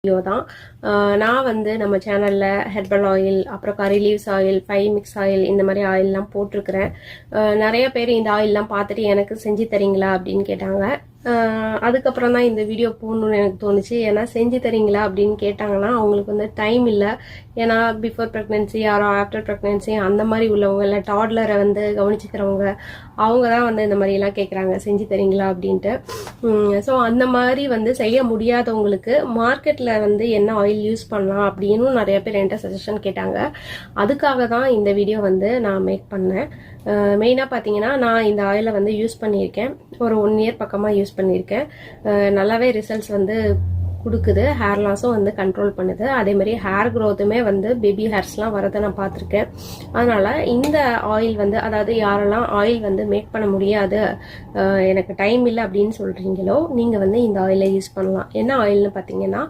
Video தான். நான் வந்து நம்ம சேனல்ல ஹெர்பல் ஆயில், அப்புறம் curry leaves oil, 5 mix oil இந்த மாதிரி ஆயில்லாம் போட்டிருக்கிறேன். நிறைய பேர் இந்த ஆயில்லாம் பார்த்துட்டு எனக்கு செஞ்சு தரீங்களா அப்படின்னு கேட்டாங்க. அதுக்கப்புறம் தான் இந்த வீடியோ போடணும்னு எனக்கு தோணுச்சு. ஏன்னா செஞ்சு தரீங்களா அப்படின்னு கேட்டாங்கன்னா அவங்களுக்கு வந்து டைம் இல்லை. ஏன்னா பிஃபோர் ப்ரெக்னென்சி யாரோ ஆஃப்டர் ப்ரெக்னென்சி அந்த மாதிரி உள்ளவங்க, இல்லை டாட்லரை வந்து கவனிச்சுக்கிறவங்க, அவங்க தான் வந்து இந்த மாதிரிலாம் கேட்குறாங்க செஞ்சு தரீங்களா அப்படின்ட்டு. ஸோ அந்த மாதிரி வந்து செய்ய முடியாதவங்களுக்கு மார்க்கெட்டில் வந்து என்ன ஆயில் யூஸ் பண்ணலாம் அப்படின்னு நிறைய பேர் என்கிட்ட சஜஷன் கேட்டாங்க. அதுக்காக தான் இந்த வீடியோ வந்து நான் மேக் பண்ணேன். மெயினாக பார்த்தீங்கன்னா நான் இந்த ஆயிலை வந்து யூஸ் பண்ணியிருக்கேன். ஒரு 1 இயர் பக்கமாக யூஸ் பண்ணியிருக்கேன். நல்லாவே ரிசல்ட்ஸ் வந்து கொடுக்குது. ஹேர் லாஸும் வந்து கண்ட்ரோல் பண்ணுது. அதே மாதிரி ஹேர் க்ரோத்துமே வந்து பேபி ஹேர்ஸ்லாம் வரதை நான் பார்த்துருக்கேன். அதனால இந்த ஆயில் வந்து, அதாவது யாரெல்லாம் ஆயில் வந்து மேக் பண்ண முடியாது, எனக்கு டைம் இல்லை அப்படின்னு சொல்றீங்களோ, நீங்கள் வந்து இந்த ஆயிலை யூஸ் பண்ணலாம். என்ன ஆயில்னு பார்த்தீங்கன்னா